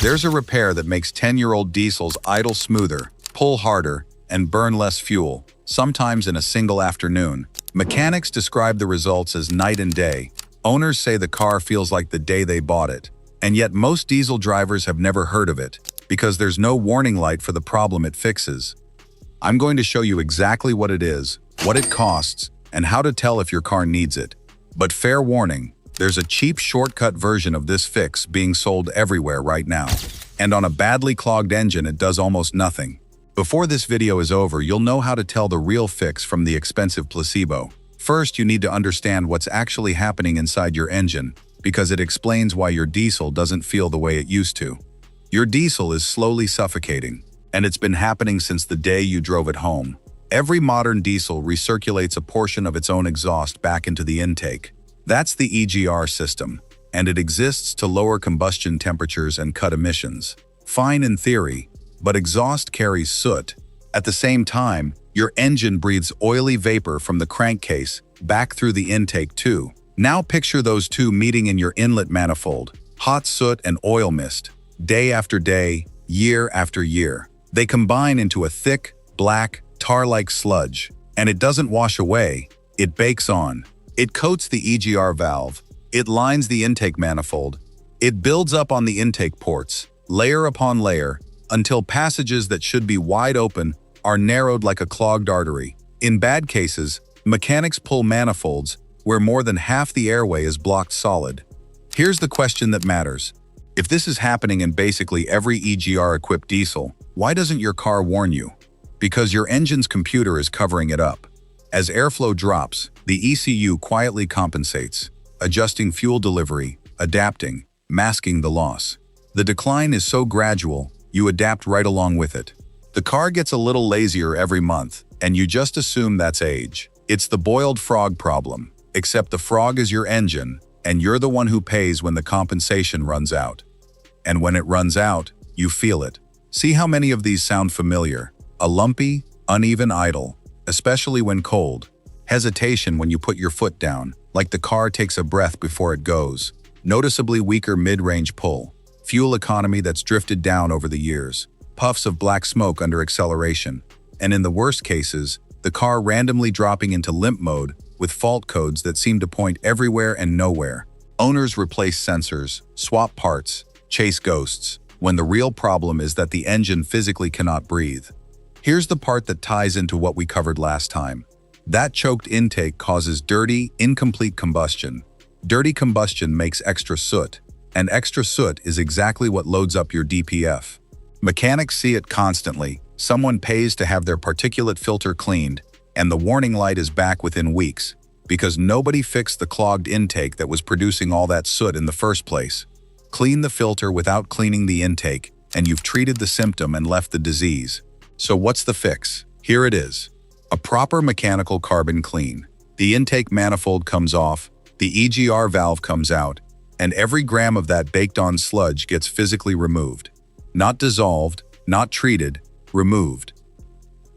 There's a repair that makes 10-year-old diesels idle smoother, pull harder, and burn less fuel, sometimes in a single afternoon. Mechanics describe the results as night and day. Owners say the car feels like the day they bought it. And yet most diesel drivers have never heard of it, because there's no warning light for the problem it fixes. I'm going to show you exactly what it is, what it costs, and how to tell if your car needs it. But fair warning, there's a cheap shortcut version of this fix being sold everywhere right now. And on a badly clogged engine, it does almost nothing. Before this video is over, you'll know how to tell the real fix from the expensive placebo. First, you need to understand what's actually happening inside your engine, because it explains why your diesel doesn't feel the way it used to. Your diesel is slowly suffocating, and it's been happening since the day you drove it home. Every modern diesel recirculates a portion of its own exhaust back into the intake. That's the EGR system, and it exists to lower combustion temperatures and cut emissions. Fine in theory, but exhaust carries soot. At the same time, your engine breathes oily vapor from the crankcase back through the intake too. Now picture those two meeting in your inlet manifold, hot soot and oil mist. Day after day, year after year. They combine into a thick, black, tar-like sludge. And it doesn't wash away, it bakes on. It coats the EGR valve. It lines the intake manifold. It builds up on the intake ports, layer upon layer, until passages that should be wide open are narrowed like a clogged artery. In bad cases, mechanics pull manifolds where more than half the airway is blocked solid. Here's the question that matters. If this is happening in basically every EGR-equipped diesel, why doesn't your car warn you? Because your engine's computer is covering it up. As airflow drops, the ECU quietly compensates, adjusting fuel delivery, adapting, masking the loss. The decline is so gradual, you adapt right along with it. The car gets a little lazier every month, and you just assume that's age. It's the boiled frog problem, except the frog is your engine, and you're the one who pays when the compensation runs out. And when it runs out, you feel it. See how many of these sound familiar? A lumpy, uneven idle, especially when cold. Hesitation when you put your foot down, like the car takes a breath before it goes. Noticeably weaker mid-range pull. Fuel economy that's drifted down over the years. Puffs of black smoke under acceleration. And in the worst cases, the car randomly dropping into limp mode with fault codes that seem to point everywhere and nowhere. Owners replace sensors, swap parts, chase ghosts, when the real problem is that the engine physically cannot breathe. Here's the part that ties into what we covered last time. That choked intake causes dirty, incomplete combustion. Dirty combustion makes extra soot, and extra soot is exactly what loads up your DPF. Mechanics see it constantly. Someone pays to have their particulate filter cleaned, and the warning light is back within weeks, because nobody fixed the clogged intake that was producing all that soot in the first place. Clean the filter without cleaning the intake, and you've treated the symptom and left the disease. So what's the fix? Here it is. A proper mechanical carbon clean. The intake manifold comes off, the EGR valve comes out, and every gram of that baked-on sludge gets physically removed. Not dissolved, not treated, removed.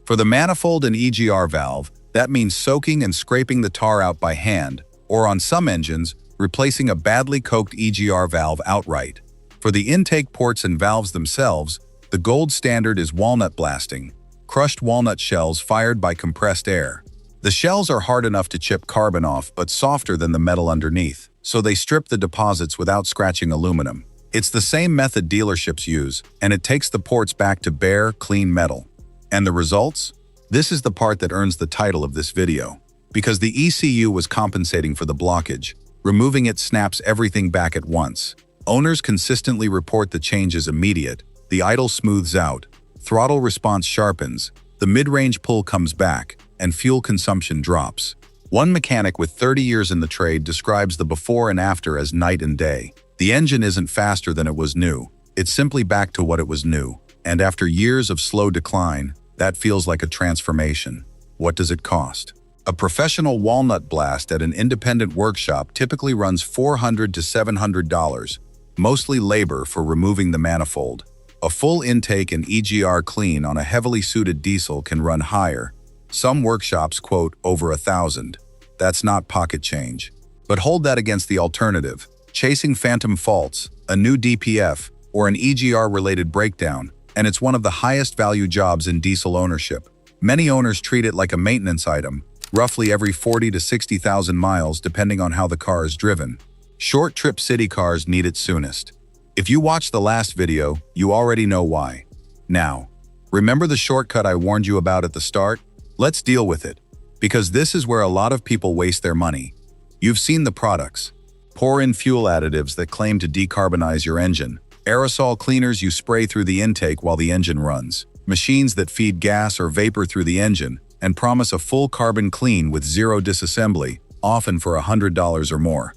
For the manifold and EGR valve, that means soaking and scraping the tar out by hand, or on some engines, replacing a badly coked EGR valve outright. For the intake ports and valves themselves, the gold standard is walnut blasting, crushed walnut shells fired by compressed air. The shells are hard enough to chip carbon off but softer than the metal underneath, so they strip the deposits without scratching aluminum. It's the same method dealerships use, and it takes the ports back to bare, clean metal. And the results? This is the part that earns the title of this video. Because the ECU was compensating for the blockage, removing it snaps everything back at once. Owners consistently report the change is immediate, the idle smooths out, throttle response sharpens, the mid-range pull comes back, and fuel consumption drops. One mechanic with 30 years in the trade describes the before and after as night and day. The engine isn't faster than it was new, it's simply back to what it was new. And after years of slow decline, that feels like a transformation. What does it cost? A professional walnut blast at an independent workshop typically runs $400 to $700, mostly labor for removing the manifold. A full intake and EGR clean on a heavily suited diesel can run higher. Some workshops quote over $1,000. That's not pocket change. But hold that against the alternative. Chasing phantom faults, a new DPF, or an EGR-related breakdown, and it's one of the highest value jobs in diesel ownership. Many owners treat it like a maintenance item, roughly every 40 to 60,000 miles depending on how the car is driven. Short trip city cars need it soonest. If you watched the last video, you already know why. Now, remember the shortcut I warned you about at the start? Let's deal with it, because this is where a lot of people waste their money. You've seen the products. Pour in fuel additives that claim to decarbonize your engine, aerosol cleaners you spray through the intake while the engine runs, machines that feed gas or vapor through the engine and promise a full carbon clean with zero disassembly, often for $100 or more.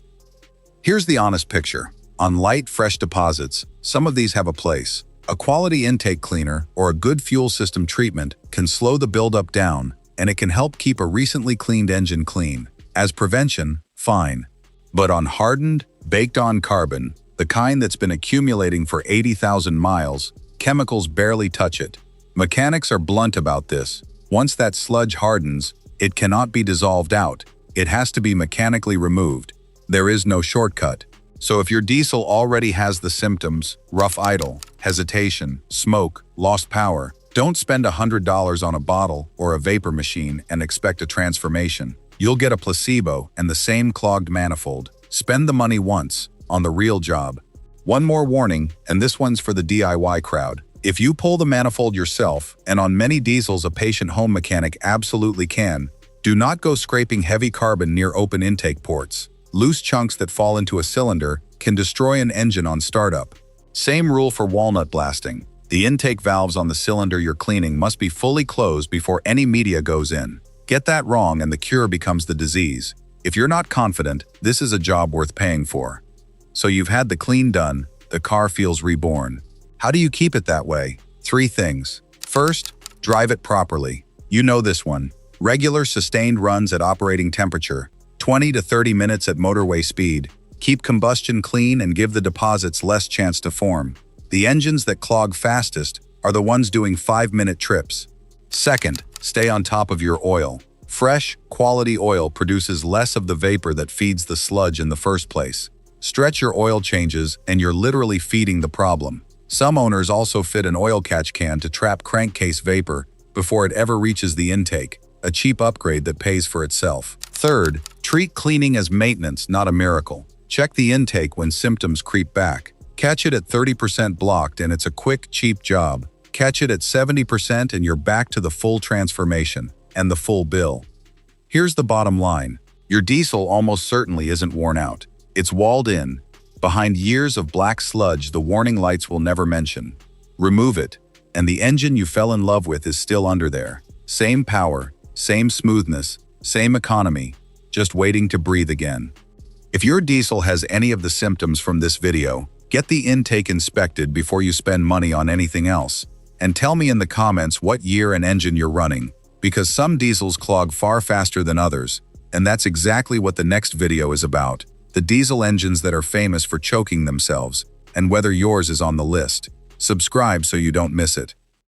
Here's the honest picture. On light, fresh deposits, some of these have a place. A quality intake cleaner or a good fuel system treatment can slow the buildup down, and it can help keep a recently cleaned engine clean. As prevention, fine. But on hardened, baked-on carbon, the kind that's been accumulating for 80,000 miles, chemicals barely touch it. Mechanics are blunt about this. Once that sludge hardens, it cannot be dissolved out. It has to be mechanically removed. There is no shortcut. So if your diesel already has the symptoms, rough idle, hesitation, smoke, lost power, don't spend $100 on a bottle or a vapor machine and expect a transformation. You'll get a placebo and the same clogged manifold. Spend the money once on the real job. One more warning, and this one's for the DIY crowd. If you pull the manifold yourself, and on many diesels a patient home mechanic absolutely can, do not go scraping heavy carbon near open intake ports. Loose chunks that fall into a cylinder can destroy an engine on startup. Same rule for walnut blasting. The intake valves on the cylinder you're cleaning must be fully closed before any media goes in. Get that wrong and the cure becomes the disease. If you're not confident, this is a job worth paying for. So you've had the clean done, the car feels reborn. How do you keep it that way? 3 things. First, drive it properly. You know this one. Regular sustained runs at operating temperature. 20 to 30 minutes at motorway speed. Keep combustion clean and give the deposits less chance to form. The engines that clog fastest are the ones doing 5-minute trips. Second, stay on top of your oil. Fresh, quality oil produces less of the vapor that feeds the sludge in the first place. Stretch your oil changes and you're literally feeding the problem. Some owners also fit an oil catch can to trap crankcase vapor before it ever reaches the intake, a cheap upgrade that pays for itself. Third, treat cleaning as maintenance, not a miracle. Check the intake when symptoms creep back. Catch it at 30% blocked and it's a quick, cheap job. Catch it at 70% and you're back to the full transformation and the full bill. Here's the bottom line. Your diesel almost certainly isn't worn out. It's walled in. Behind years of black sludge the warning lights will never mention. Remove it, and the engine you fell in love with is still under there. Same power, same smoothness, same economy, just waiting to breathe again. If your diesel has any of the symptoms from this video, get the intake inspected before you spend money on anything else. And tell me in the comments what year and engine you're running, because some diesels clog far faster than others, and that's exactly what the next video is about. The diesel engines that are famous for choking themselves, and whether yours is on the list. Subscribe so you don't miss it.